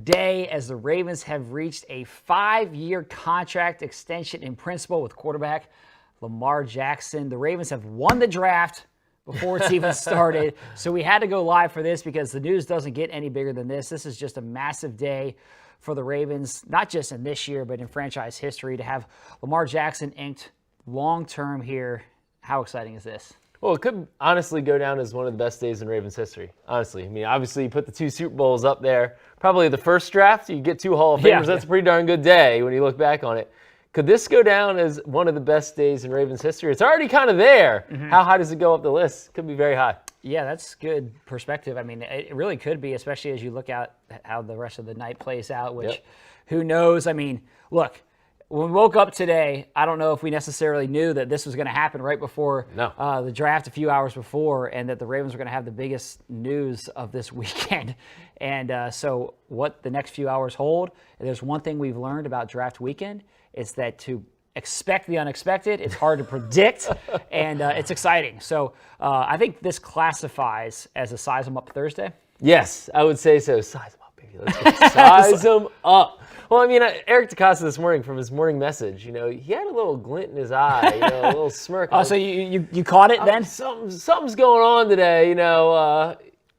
day as the Ravens have reached a 5-year contract extension in principle with quarterback Lamar Jackson. The Ravens have won the draft before it's even started. So we had to go live for this because the news doesn't get any bigger than this. This is just a massive day for the Ravens, not just in this year, but in franchise history, to have Lamar Jackson inked long-term here. How exciting is this? Well, it could honestly go down as one of the best days in Ravens history, honestly. I mean, obviously, you put the 2 Super Bowls up there. Probably the first draft, you get 2 Hall of Famers. That's a pretty darn good day when you look back on it. Could this go down as one of the best days in Ravens history? It's already kind of there. Mm-hmm. How high does it go up the list? Could be very high. Yeah, that's good perspective. I mean, it really could be, especially as you look at how the rest of the night plays out, which who knows? I mean, look, when we woke up today, I don't know if we necessarily knew that this was going to happen right before the draft a few hours before, and that the Ravens were going to have the biggest news of this weekend. And so what the next few hours hold, there's one thing we've learned about draft weekend, is that to expect the unexpected, it's hard to predict, and it's exciting. So I think this classifies as a Size 'em Up Thursday. Yes, I would say so. Size 'em up, baby. Let's go. Size 'em up. Well, I mean, Eric DeCosta this morning, from his morning message, he had a little glint in his eye, a little smirk. Oh, so you caught it then? Something's going on today,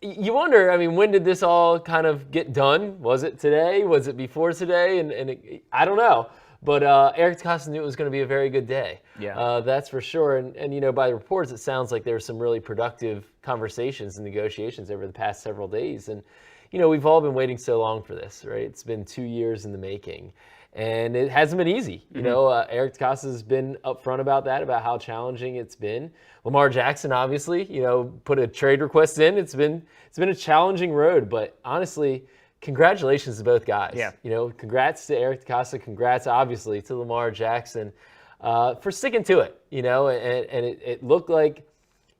You wonder, I mean, when did this all kind of get done? Was it today? Was it before today? I don't know. But Eric DeCosta knew it was going to be a very good day. Yeah. That's for sure. And by the reports, it sounds like there were some really productive conversations and negotiations over the past several days. And, we've all been waiting so long for this, right? It's been 2 years in the making. And it hasn't been easy. Mm-hmm. Eric DeCosta has been upfront about that, about how challenging it's been. Lamar Jackson, obviously, put a trade request in. It's been a challenging road. But honestly, congratulations to both guys. Yeah. Congrats to Eric DeCosta. Congrats, obviously, to Lamar Jackson for sticking to it. And it looked like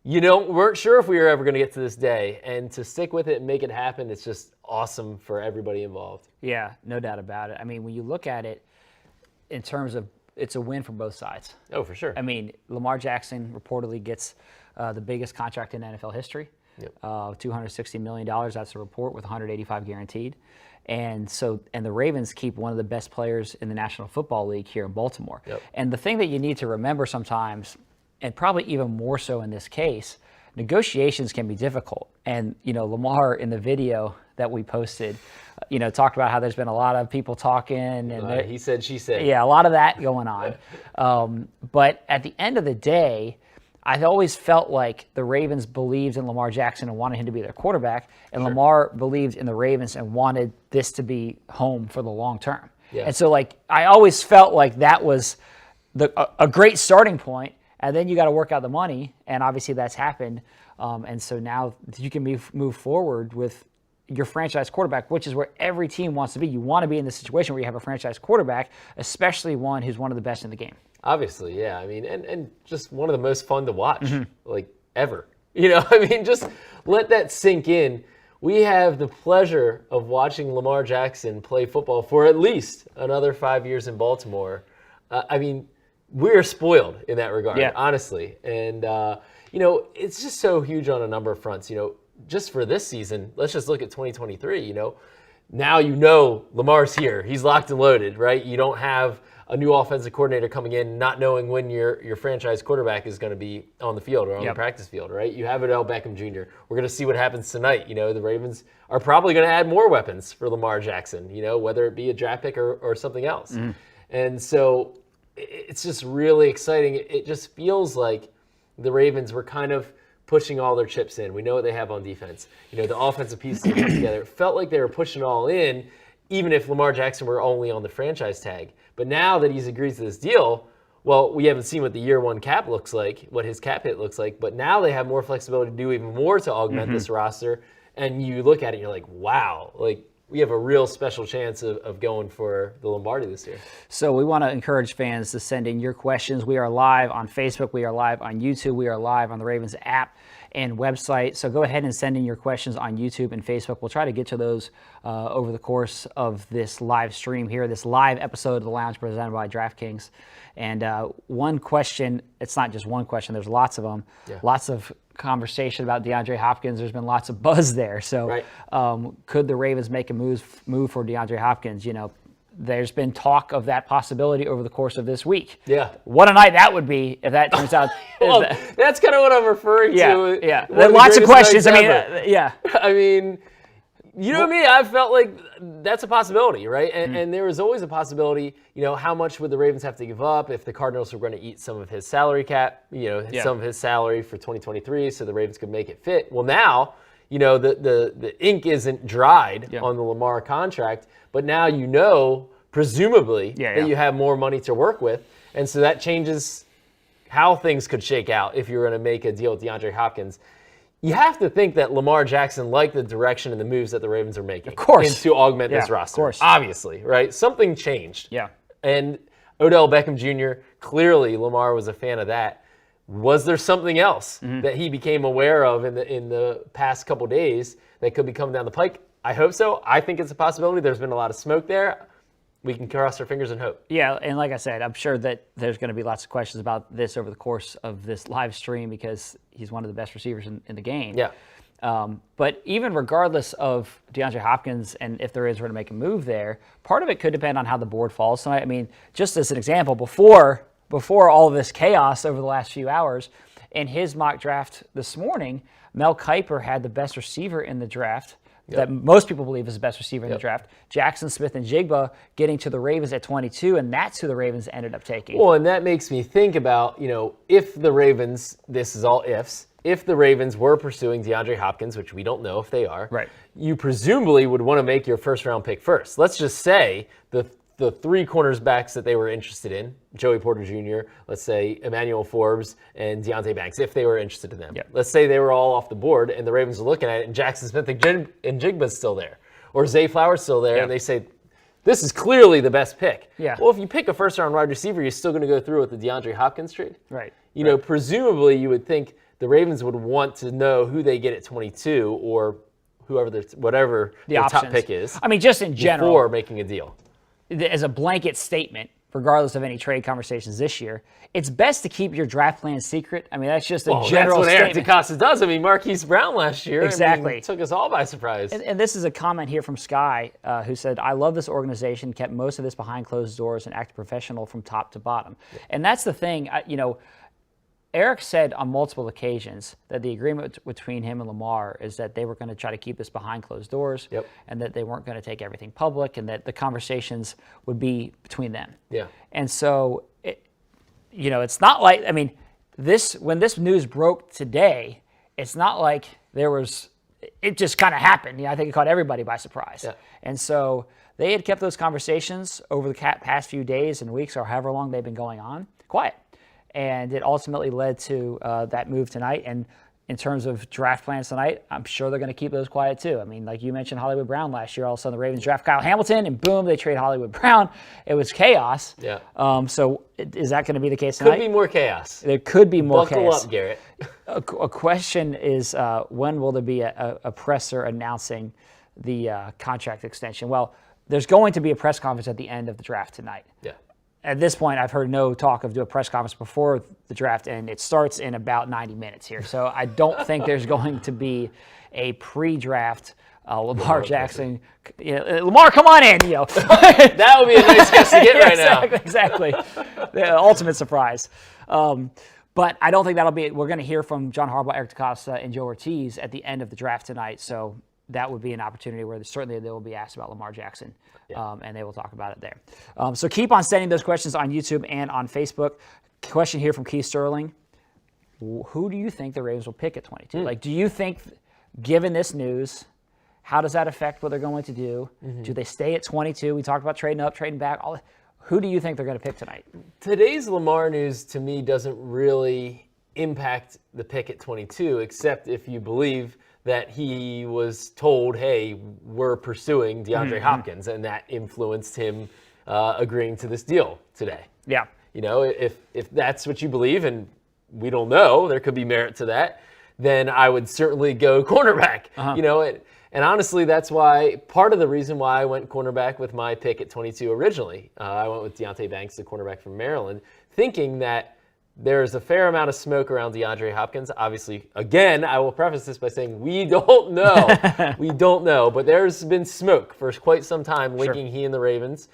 weren't sure if we were ever going to get to this day. And to stick with it and make it happen, it's just awesome for everybody involved. Yeah, no doubt about it. I mean, when you look at it in terms of, it's a win for both sides. Oh, for sure. I mean, Lamar Jackson reportedly gets the biggest contract in NFL history. Yep. $260 million, that's a report, with $185 guaranteed. And the Ravens keep one of the best players in the National Football League here in Baltimore. Yep. And the thing that you need to remember sometimes, and probably even more so in this case, negotiations can be difficult. And, Lamar, in the video that we posted, talked about how there's been a lot of people talking. And he said, she said. Yeah, a lot of that going on. But at the end of the day, I've always felt like the Ravens believed in Lamar Jackson and wanted him to be their quarterback, and Lamar believed in the Ravens and wanted this to be home for the long term. Yeah. And so, I always felt like that was a great starting point, and then you got to work out the money, and obviously that's happened. And so now you can move forward with your franchise quarterback, which is where every team wants to be. You want to be in the situation where you have a franchise quarterback, especially one who's one of the best in the game. Obviously, yeah. I mean, and just one of the most fun to watch, ever. Just let that sink in. We have the pleasure of watching Lamar Jackson play football for at least another 5 years in Baltimore. We're spoiled in that regard, honestly. And, it's just so huge on a number of fronts. Just for this season, let's just look at 2023, Now Lamar's here. He's locked and loaded, right? You don't have a new offensive coordinator coming in, not knowing when your franchise quarterback is going to be on the field or on the practice field, right? You have Odell Beckham Jr. We're going to see what happens tonight. The Ravens are probably going to add more weapons for Lamar Jackson, whether it be a draft pick or something else. Mm-hmm. And so it's just really exciting. It just feels like the Ravens were kind of pushing all their chips in. We know what they have on defense. The offensive pieces are put together. It felt like they were pushing it all in, even if Lamar Jackson were only on the franchise tag. But now that he's agreed to this deal, well, we haven't seen what the year one cap looks like, what his cap hit looks like, but now they have more flexibility to do even more to augment this roster. And you look at it and you're like, wow, we have a real special chance of going for the Lombardi this year. So we want to encourage fans to send in your questions. We are live on Facebook. We are live on YouTube. We are live on the Ravens app and website. So go ahead and send in your questions on YouTube and Facebook. We'll try to get to those over the course of this live stream here, this live episode of The Lounge presented by DraftKings. And one question, it's not just one question, there's lots of them, lots of conversation about DeAndre Hopkins. There's been lots of buzz there. So Right. Could the Ravens make a move for DeAndre Hopkins? There's been talk of that possibility over the course of this week. Yeah. What a night that would be if that turns out. Well, that's kind of what I'm referring to. Yeah. One the Lots of questions. nights I mean, ever. yeah. I mean, you know me, I felt like that's a possibility, right? And there was always a possibility, how much would the Ravens have to give up if the Cardinals were going to eat some of his salary cap, some of his salary for 2023 so the Ravens could make it fit. Well, now, the ink isn't dried on the Lamar contract, but now presumably, that you have more money to work with. And so that changes how things could shake out if you're going to make a deal with DeAndre Hopkins. You have to think that Lamar Jackson liked the direction and the moves that the Ravens are making. Of course. And to augment this roster. Of course. Obviously, right? Something changed. Yeah. And Odell Beckham Jr., clearly Lamar was a fan of that. Was there something else that he became aware of in the past couple days that could be coming down the pike? I hope so. I think it's a possibility. There's been a lot of smoke there. We can cross our fingers and hope. Yeah, and like I said, I'm sure that there's going to be lots of questions about this over the course of this live stream because he's one of the best receivers in the game. Yeah. But even regardless of DeAndre Hopkins and if there is going to make a move there, part of it could depend on how the board falls tonight. I mean, just as an example, before all of this chaos over the last few hours, in his mock draft this morning, Mel Kiper had the best receiver in the draft. That most people believe is the best receiver in the draft. Jackson Smith-Njigba getting to the Ravens at 22, and that's who the Ravens ended up taking. Well, and that makes me think about, if the Ravens, this is all ifs, if the Ravens were pursuing DeAndre Hopkins, which we don't know if they are, right, you presumably would want to make your first-round pick first. Let's just say the three cornerbacks that they were interested in, Joey Porter Jr., let's say Emmanuel Forbes and Deontay Banks, if they were interested in them. Yep. Let's say they were all off the board and the Ravens are looking at it and Jackson Smith and Jigba's still there, or Zay Flowers still there, and they say, this is clearly the best pick. Yeah. Well, if you pick a first-round wide receiver, you're still going to go through with the DeAndre Hopkins trade. Right. Presumably you would think the Ravens would want to know who they get at 22 or whatever the top pick is. I mean, just in general. Before making a deal. As a blanket statement, regardless of any trade conversations this year, it's best to keep your draft plan secret. I mean, that's just a general that's what statement. Eric DeCosta does. I mean, Marquise Brown last year took us all by surprise. And this is a comment here from Sky, who said, I love this organization, kept most of this behind closed doors, and acted professional from top to bottom. Yeah. And that's the thing, Eric said on multiple occasions that the agreement between him and Lamar is that they were going to try to keep this behind closed doors and that they weren't going to take everything public and that the conversations would be between them. Yeah. And so, it's not like, I mean, when this news broke today, it's not like it just kind of happened. I think it caught everybody by surprise. Yeah. And so they had kept those conversations over the past few days and weeks or however long they've been going on quiet. And it ultimately led to that move tonight. And in terms of draft plans tonight, I'm sure they're going to keep those quiet too. I mean, like you mentioned Hollywood Brown last year, all of a sudden the Ravens draft Kyle Hamilton, and boom, they trade Hollywood Brown. It was chaos. Yeah. So is that going to be the case tonight? Could be more chaos. There could be more chaos. Buckle up, Garrett. A question is, when will there be a presser announcing the contract extension? Well, there's going to be a press conference at the end of the draft tonight. Yeah. At this point, I've heard no talk of doing a press conference before the draft, and it starts in about 90 minutes here. So I don't think there's going to be a pre-draft Lamar Jackson. Lamar, come on in. That would be a nice guest to get right now. Exactly. The ultimate surprise. But I don't think that'll be it. We're going to hear from John Harbaugh, Eric DeCosta, and Joe Ortiz at the end of the draft tonight. So that would be an opportunity where certainly they will be asked about Lamar Jackson, and they will talk about it there. So keep on sending those questions on YouTube and on Facebook. Question here from Keith Sterling. Who do you think the Ravens will pick at 22? Like, do you think, given this news, how does that affect what they're going to do? Do they stay at 22? We talked about trading up, trading back. Who do you think they're going to pick tonight? Today's Lamar news, to me, doesn't really impact the pick at 22, except if you believe that he was told, hey, we're pursuing DeAndre Hopkins, and that influenced him agreeing to this deal today. Yeah. If that's what you believe, and we don't know, there could be merit to that, then I would certainly go cornerback. And honestly, that's why, part of the reason why I went cornerback with my pick at 22 originally. I went with Deontay Banks, the cornerback from Maryland, thinking that there's a fair amount of smoke around DeAndre Hopkins. Obviously, again, I will preface this by saying we don't know. We don't know. But there's been smoke for quite some time linking he and the Ravens.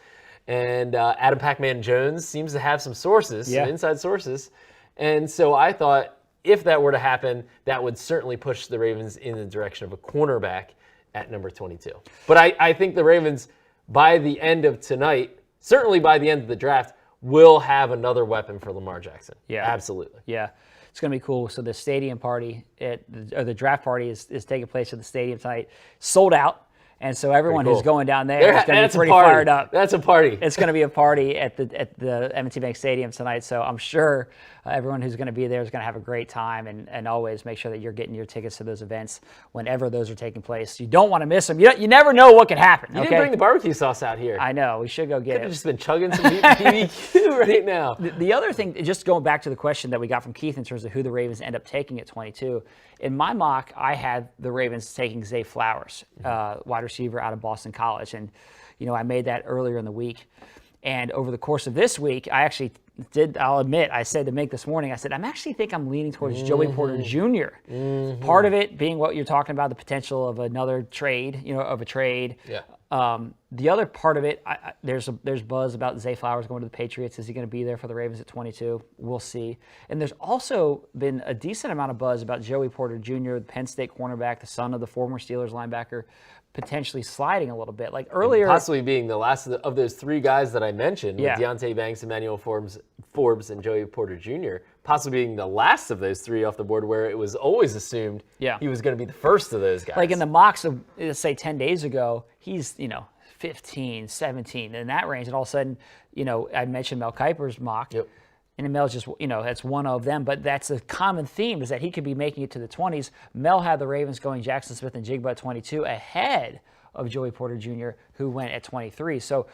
And Adam Pac-Man Jones seems to have some sources, some inside sources. And so I thought if that were to happen, that would certainly push the Ravens in the direction of a cornerback at number 22. But I think the Ravens, by the end of tonight, certainly by the end of the draft, will have another weapon for Lamar Jackson. Yeah. Absolutely. Yeah. It's going to be cool. So the stadium party, or the draft party is taking place at the stadium tonight. Sold out. And so everyone who's going down there is going to be pretty fired up. That's a party. It's going to be a party at the M&T Bank Stadium tonight. So I'm sure everyone who's going to be there is going to have a great time. And always make sure that you're getting your tickets to those events whenever those are taking place. You don't want to miss them. You never know what could happen. You didn't bring the barbecue sauce out here. I know. We should go get it. Could have just been chugging some BBQ right now. The other thing, just going back to the question that we got from Keith in terms of who the Ravens end up taking at 22, in my mock, I had the Ravens taking Zay Flowers, wide receiver out of Boston College. And, I made that earlier in the week. And over the course of this week, I actually I'll admit, I said to Mink this morning, I said, I'm leaning towards Joey Porter Jr. Part of it being what you're talking about, the potential of another trade, of a trade. Yeah. The other part of it, there's buzz about Zay Flowers going to the Patriots. Is he going to be there for the Ravens at 22? We'll see. And there's also been a decent amount of buzz about Joey Porter Jr., the Penn State cornerback, the son of the former Steelers linebacker, potentially sliding a little bit. Like earlier, and possibly being the last of those three guys that I mentioned, with Deonte Banks, Emmanuel Forbes, and Joey Porter Jr., possibly being the last of those three off the board, where it was always assumed he was going to be the first of those guys. Like in the mocks of, let's say, 10 days ago, he's, 15, 17, in that range. And all of a sudden, I mentioned Mel Kiper's mock. Yep. And Mel's just, that's one of them. But that's a common theme, is that he could be making it to the 20s. Mel had the Ravens going Jackson Smith and Jigba at 22 ahead of Joey Porter Jr., who went at 23. So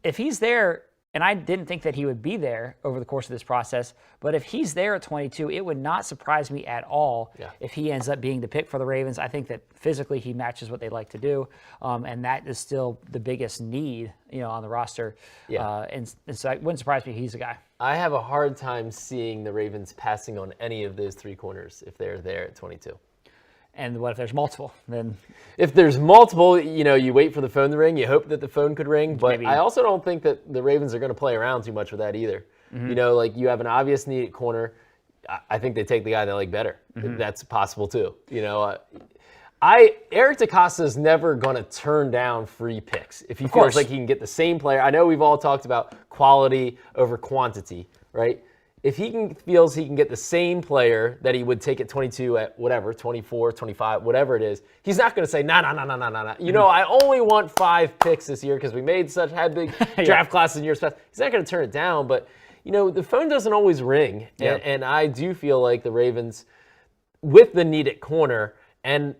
if he's there, and I didn't think that he would be there over the course of this process, but if he's there at 22, it would not surprise me at all if he ends up being the pick for the Ravens. I think that physically he matches what they like to do, and that is still the biggest need, on the roster. Yeah. And so it wouldn't surprise me if he's a guy. I have a hard time seeing the Ravens passing on any of those three corners if they're there at 22. And what if there's multiple? Then, if there's multiple, you wait for the phone to ring. You hope that the phone could ring. But maybe. I also don't think that the Ravens are going to play around too much with that either. Mm-hmm. You have an obvious need at corner. I think they take the guy they like better. Mm-hmm. That's possible too. Eric DeCosta is never going to turn down free picks if he feels like he can get the same player. I know we've all talked about quality over quantity, right? If he feels he can get the same player that he would take at 22 at whatever, 24, 25, whatever it is, he's not going to say, no. I only want 5 picks this year because we had big draft classes in years past. He's not going to turn it down, but, the phone doesn't always ring. Yep. And I do feel like the Ravens, with the need at corner, and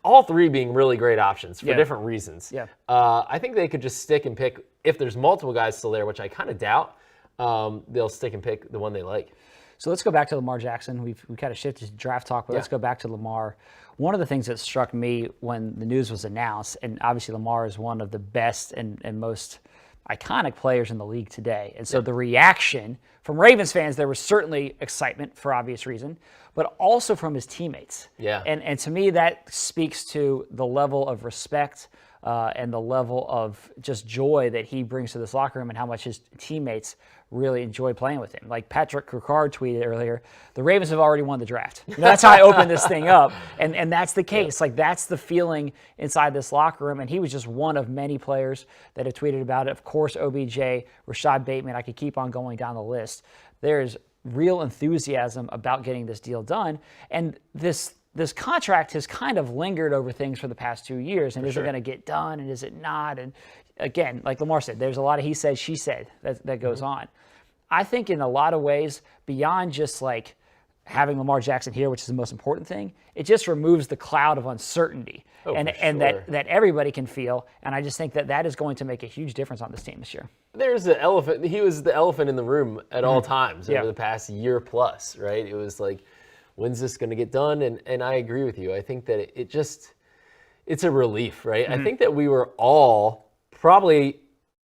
all three being really great options for different reasons, I think they could just stick and pick, if there's multiple guys still there, which I kind of doubt, they'll stick and pick the one they like. So let's go back to Lamar Jackson. We kind of shifted to draft talk, but let's go back to Lamar. One of the things that struck me when the news was announced, and obviously Lamar is one of the best and most iconic players in the league today. And so the reaction from Ravens fans, there was certainly excitement for obvious reason, but also from his teammates. Yeah. And to me, that speaks to the level of respect and the level of just joy that he brings to this locker room, and how much his teammates really enjoy playing with him. Like Patrick Ricard tweeted earlier, the Ravens have already won the draft. That's how I opened this thing up. And that's the case. Like, that's the feeling inside this locker room. And he was just one of many players that have tweeted about it. Of course, OBJ, Rashad Bateman, I could keep on going down the list. There's real enthusiasm about getting this deal done. And this contract has kind of lingered over things for the past 2 years. And is it going to get done, and is it not? And again, like Lamar said, there's a lot of he said, she said that goes on. I think in a lot of ways, beyond just like having Lamar Jackson here, which is the most important thing, it just removes the cloud of uncertainty and that everybody can feel. And I just think that is going to make a huge difference on this team this year. There's the elephant. He was the elephant in the room at all times over the past year plus, right? It was like, when's this going to get done? And I agree with you. I think that it's a relief, right? I think that we were all, probably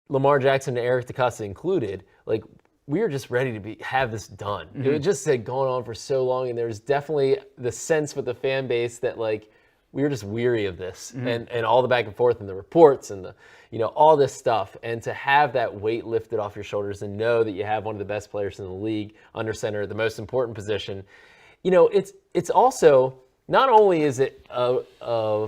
Lamar Jackson and Eric DeCosta included, like, we were just ready to have this done. It was just like going on for so long, and there was definitely the sense with the fan base that like we were just weary of this and all the back and forth and the reports and the all this stuff, and to have that weight lifted off your shoulders and know that you have one of the best players in the league under center, the most important position. It's also, not only is it a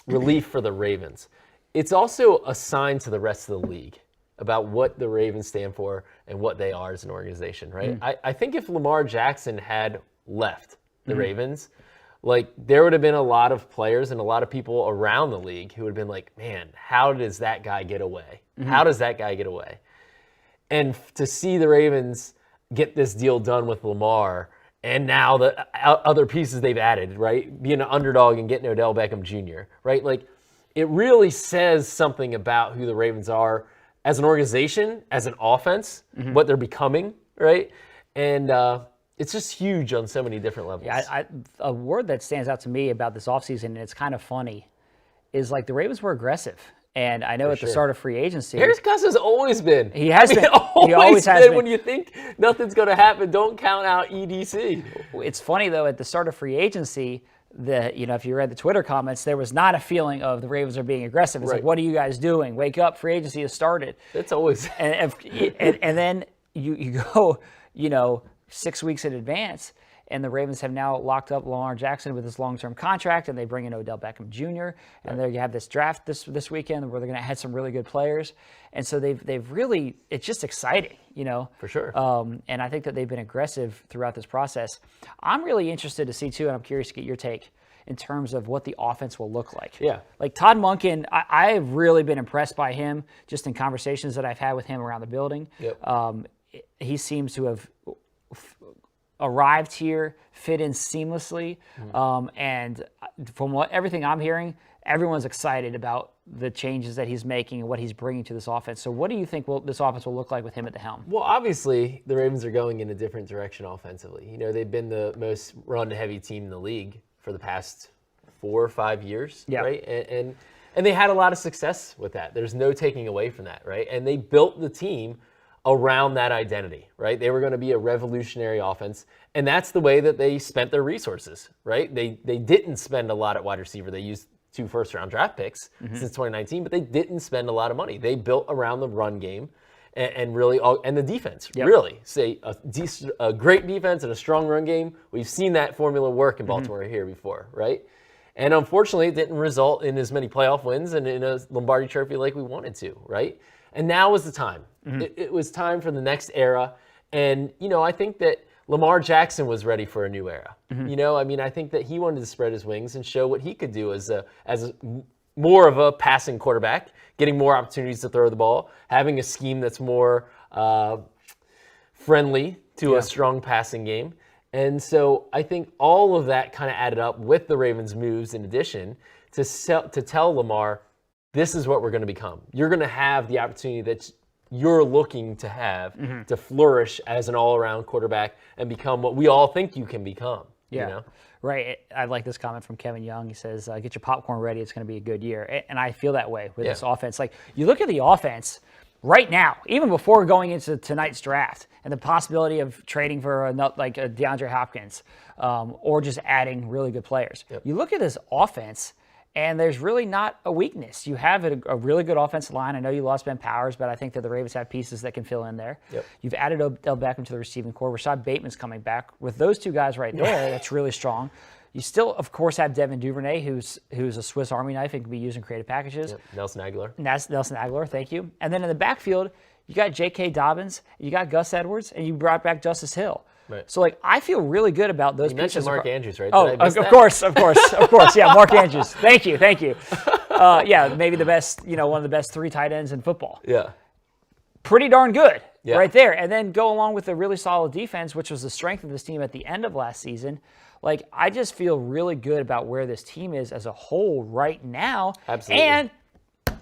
relief for the Ravens, it's also a sign to the rest of the league about what the Ravens stand for and what they are as an organization, right? I think if Lamar Jackson had left the Ravens, like there would have been a lot of players and a lot of people around the league who would have been like, man, how does that guy get away? How does that guy get away? And to see the Ravens get this deal done with Lamar, and now the other pieces they've added, right? Being an underdog and getting Odell Beckham Jr., right? Like it really says something about who the Ravens are as an organization, as an offense, what they're becoming, right? And it's just huge on so many different levels. Yeah, a word that stands out to me about this offseason, and it's kind of funny, is like the Ravens were aggressive. And I know the start of free agency, Harris Gus has always been. He has been. He always has been. When you think nothing's going to happen, don't count out EDC. It's funny though, at the start of free agency, if you read the Twitter comments, there was not a feeling of the Ravens are being aggressive. It's like, what are you guys doing? Wake up! Free agency has started. It's always. And then you go, 6 weeks in advance, and the Ravens have now locked up Lamar Jackson with his long-term contract, and they bring in Odell Beckham Jr. And there you have this draft this weekend where they're going to have some really good players, and so they've really, it's just exciting, For sure. And I think that they've been aggressive throughout this process. I'm really interested to see too, and I'm curious to get your take in terms of what the offense will look like. Yeah. Like Todd Monken, I've really been impressed by him just in conversations that I've had with him around the building. Yep. He seems to have arrived here, fit in seamlessly, and from everything I'm hearing, everyone's excited about the changes that he's making and what he's bringing to this offense. So what do you think this offense will look like with him at the helm? Well, obviously, the Ravens are going in a different direction offensively. They've been the most run-heavy team in the league for the past 4 or 5 years, right? And they had a lot of success with that. There's no taking away from that, right? And they built the team around that identity, right? They were going to be a revolutionary offense, and that's the way that they spent their resources, right? They didn't spend a lot at wide receiver. They used 2 first-round draft picks since 2019, but they didn't spend a lot of money. They built around the run game and really and the defense, really. Say a great defense and a strong run game. We've seen that formula work in Baltimore here before, right? And unfortunately, it didn't result in as many playoff wins and in a Lombardi Trophy like we wanted to, right? And now was the time. It was time for the next era. And, I think that Lamar Jackson was ready for a new era. I think that he wanted to spread his wings and show what he could do as more of a passing quarterback, getting more opportunities to throw the ball, having a scheme that's more friendly to a strong passing game. And so I think all of that kind of added up with the Ravens' moves in addition to tell Lamar, this is what we're going to become. You're going to have the opportunity that you're looking to have to flourish as an all-around quarterback and become what we all think you can become. Yeah, right. I like this comment from Kevin Young. He says, get your popcorn ready. It's going to be a good year. And I feel that way with this offense. Like, you look at the offense right now, even before going into tonight's draft and the possibility of trading for a DeAndre Hopkins or just adding really good players. You look at this offense, and there's really not a weakness. You have a really good offensive line. I know you lost Ben Powers, but I think that the Ravens have pieces that can fill in there. You've added Odell Beckham to the receiving core. Rashad Bateman's coming back. With those 2 guys right there, that's really strong. You still, of course, have Devin Duvernay, who's a Swiss Army knife and can be used in creative packages. Nelson Aguilar. Nelson Aguilar, thank you. And then in the backfield, you got J.K. Dobbins, you got Gus Edwards, and you brought back Justice Hill. Right. So, I feel really good about those pieces. You mentioned Mark Andrews, right? Oh, of course. Yeah, Mark Andrews. Thank you. Maybe the best, one of the best 3 tight ends in football. Yeah. Pretty darn good right there. And then go along with a really solid defense, which was the strength of this team at the end of last season. I just feel really good about where this team is as a whole right now. Absolutely. And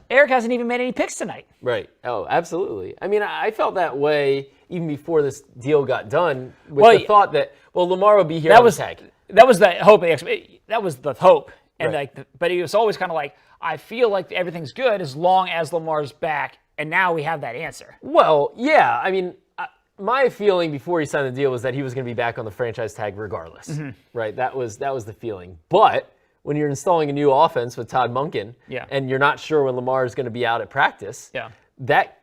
Eric hasn't even made any picks tonight. Right. Oh, absolutely. I felt that way even before this deal got done with the thought that, Lamar would be here on the tag. That was the hope. That was the hope. And but he was always kind of like, I feel like everything's good as long as Lamar's back. And now we have that answer. Well, yeah. my feeling before he signed the deal was that he was going to be back on the franchise tag regardless, right? That was the feeling. But when you're installing a new offense with Todd Monken, and you're not sure when Lamar is going to be out at practice, that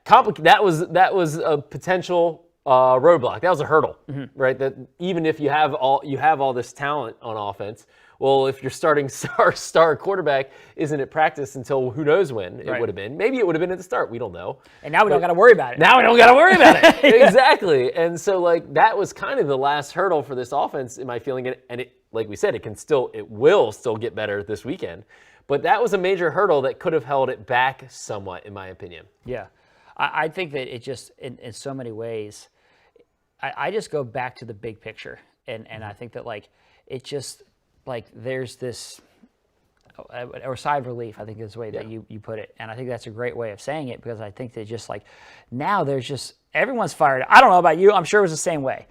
was a potential roadblock. That was a hurdle, right? That even if you have all this talent on offense, well, if your starting star quarterback isn't at practice until who knows when it would have been. Maybe it would have been at the start. We don't know. And now we don't got to worry about it. Now we don't got to worry about it. Exactly. And so, like, that was kind of the last hurdle for this offense, in my feeling. And it, like we said, it will still get better this weekend. But that was a major hurdle that could have held it back somewhat, in my opinion. Yeah. I think that it just, in so many ways, I just go back to the big picture. And I think that, like, it just, like, there's this, or sigh of relief, I think is the way that you put it. And I think that's a great way of saying it, because I think that just, like, now there's just, everyone's fired. I don't know about you. I'm sure it was the same way.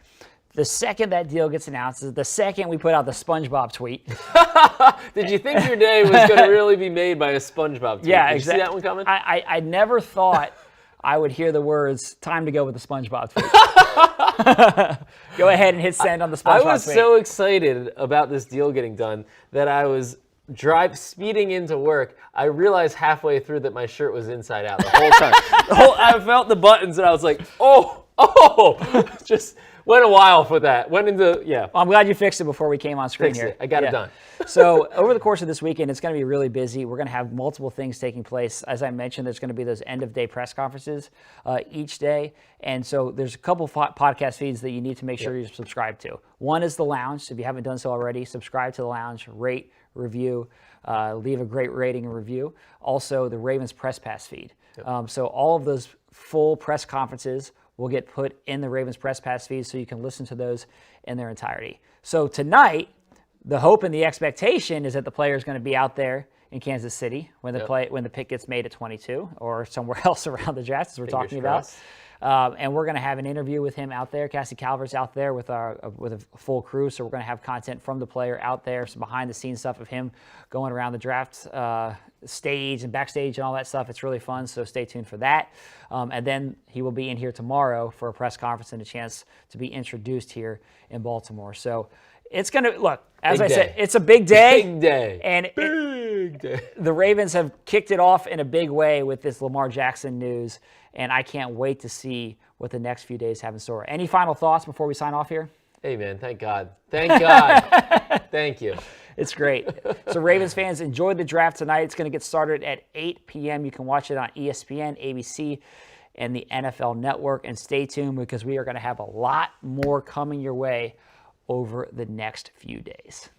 The second that deal gets announced, the second we put out the SpongeBob tweet. Did you think your day was going to really be made by a SpongeBob tweet? Yeah, Did exactly. you see that one coming? I never thought I would hear the words, time to go with the SpongeBob tweet. Go ahead and hit send on the SpongeBob tweet. I was so excited about this deal getting done that I was speeding into work. I realized halfway through that my shirt was inside out the whole time. I felt the buttons and I was like, oh, just went a while for that. Went into, Well, I'm glad you fixed it before we came on screen here. I got it done. So over the course of this weekend, it's going to be really busy. We're going to have multiple things taking place. As I mentioned, there's going to be those end-of-day press conferences each day. And so there's a couple podcast feeds that you need to make sure you subscribe to. One is The Lounge. So if you haven't done so already, subscribe to The Lounge, rate, review, leave a great rating and review. Also, the Ravens Press Pass feed. So all of those full press conferences will get put in the Ravens Press Pass feed, so you can listen to those in their entirety. So tonight, the hope and the expectation is that the player is going to be out there in Kansas City when the pick gets made at 22 or somewhere else around the draft, as we're talking about. And we're going to have an interview with him out there. Cassie Calvert's out there with a full crew, so we're going to have content from the player out there, some behind-the-scenes stuff of him going around the draft stage and backstage and all that stuff. It's really fun, so stay tuned for that. And then he will be in here tomorrow for a press conference and a chance to be introduced here in Baltimore. So it's going to, look, as I said, it's a big day. Big day. And the Ravens have kicked it off in a big way with this Lamar Jackson news, and I can't wait to see what the next few days have in store. Any final thoughts before we sign off here? Hey, man, thank God. Thank God. Thank you. It's great. So Ravens fans, enjoy the draft tonight. It's going to get started at 8 p.m. You can watch it on ESPN, ABC, and the NFL Network. And stay tuned, because we are going to have a lot more coming your way over the next few days.